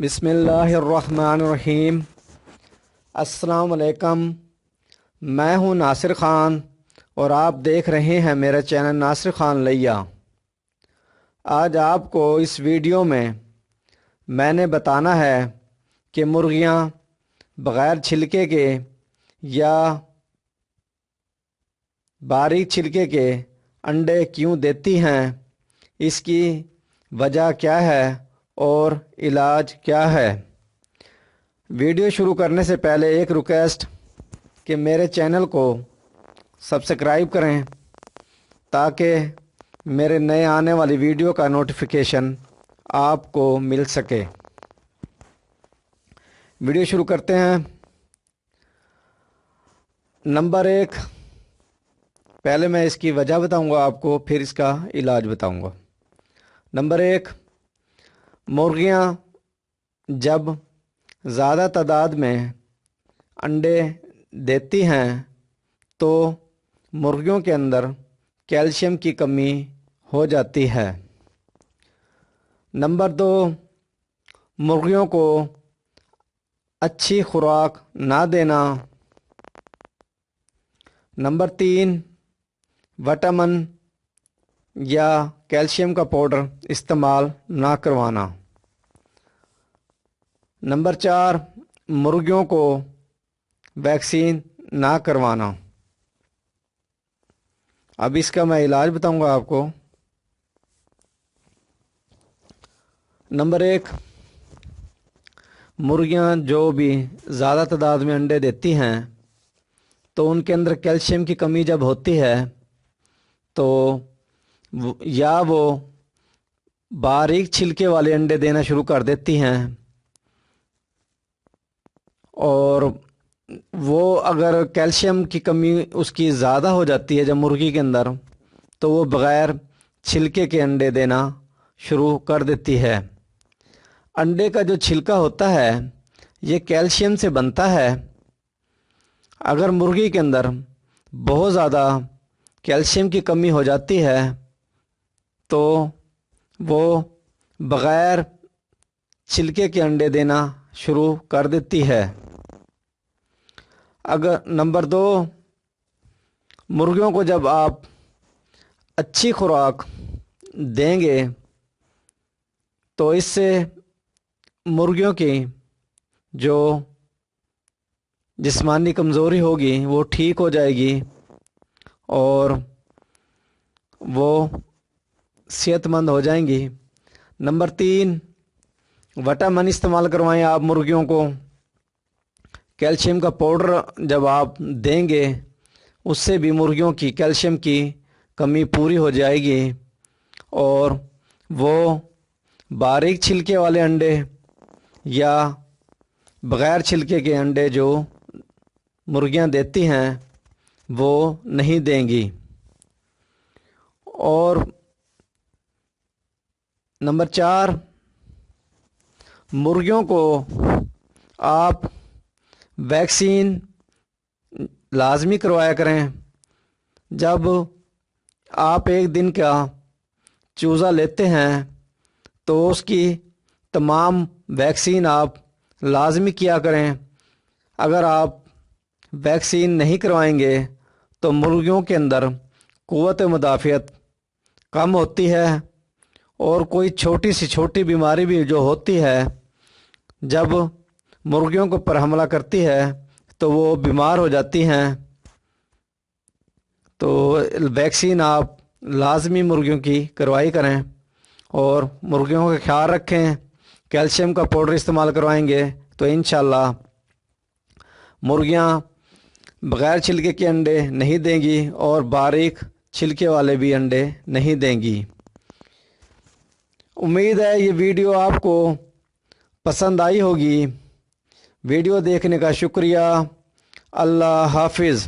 بسم اللہ الرحمن الرحیم۔ السلام علیکم، میں ہوں ناصر خان اور آپ دیکھ رہے ہیں میرا چینل ناصر خان لیا۔ آج آپ کو اس ویڈیو میں نے بتانا ہے کہ مرغیاں بغیر چھلکے کے یا باریک چھلکے کے انڈے کیوں دیتی ہیں، اس کی وجہ کیا ہے اور علاج کیا ہے۔ ویڈیو شروع کرنے سے پہلے ایک ریکویسٹ کہ میرے چینل کو سبسکرائب کریں تاکہ میرے نئے آنے والی ویڈیو کا نوٹیفیکیشن آپ کو مل سکے۔ ویڈیو شروع کرتے ہیں۔ نمبر 1، پہلے میں اس کی وجہ بتاؤں گا آپ کو، پھر اس کا علاج بتاؤں گا۔ نمبر 1، مرغیاں جب زیادہ تعداد میں انڈے دیتی ہیں تو مرغیوں کے اندر کیلشیم کی کمی ہو جاتی ہے۔ نمبر 2، مرغیوں کو اچھی خوراک نہ دینا۔ نمبر 3، وٹامن یا کیلشیم کا پاؤڈر استعمال نہ کروانا۔ نمبر 4، مرغیوں کو ویکسین نہ کروانا۔ اب اس کا میں علاج بتاؤں گا آپ کو۔ نمبر 1، مرغیاں جو بھی زیادہ تعداد میں انڈے دیتی ہیں تو ان کے اندر کیلشیم کی کمی جب ہوتی ہے تو یا وہ باریک چھلکے والے انڈے دینا شروع کر دیتی ہیں، اور وہ اگر کیلشیم کی کمی اس کی زیادہ ہو جاتی ہے جب مرغی کے اندر، تو وہ بغیر چھلکے کے انڈے دینا شروع کر دیتی ہے۔ انڈے کا جو چھلکا ہوتا ہے یہ کیلشیم سے بنتا ہے۔ اگر مرغی کے اندر بہت زیادہ کیلشیم کی کمی ہو جاتی ہے تو وہ بغیر چھلکے کے انڈے دینا شروع کر دیتی ہے۔ اگر نمبر 2، مرغیوں کو جب آپ اچھی خوراک دیں گے تو اس سے مرغیوں کی جو جسمانی کمزوری ہوگی وہ ٹھیک ہو جائے گی اور وہ صحت مند ہو جائیں گی۔ نمبر 3، وٹامن استعمال کروائیں آپ مرغیوں کو۔ کیلشیم کا پاؤڈر جب آپ دیں گے اس سے بھی مرغیوں کی کیلشیم کی کمی پوری ہو جائے گی اور وہ باریک چھلکے والے انڈے یا بغیر چھلکے کے انڈے جو مرغیاں دیتی ہیں وہ نہیں دیں گی۔ اور نمبر 4، مرغیوں کو آپ ویکسین لازمی کروایا کریں۔ جب آپ ایک دن کا چوزہ لیتے ہیں تو اس کی تمام ویکسین آپ لازمی کیا کریں۔ اگر آپ ویکسین نہیں کروائیں گے تو مرغیوں کے اندر قوت مدافعت کم ہوتی ہے اور کوئی چھوٹی سی چھوٹی بیماری بھی جو ہوتی ہے جب مرغیوں کو پر حملہ کرتی ہے تو وہ بیمار ہو جاتی ہیں۔ تو ویکسین آپ لازمی مرغیوں کی کروائی کریں اور مرغیوں کا خیال رکھیں۔ کیلشیم کا پاؤڈر استعمال کروائیں گے تو انشاءاللہ مرغیاں بغیر چھلکے کے انڈے نہیں دیں گی اور باریک چھلکے والے بھی انڈے نہیں دیں گی۔ امید ہے یہ ویڈیو آپ کو پسند آئی ہوگی۔ ویڈیو دیکھنے کا شکریہ۔ اللہ حافظ۔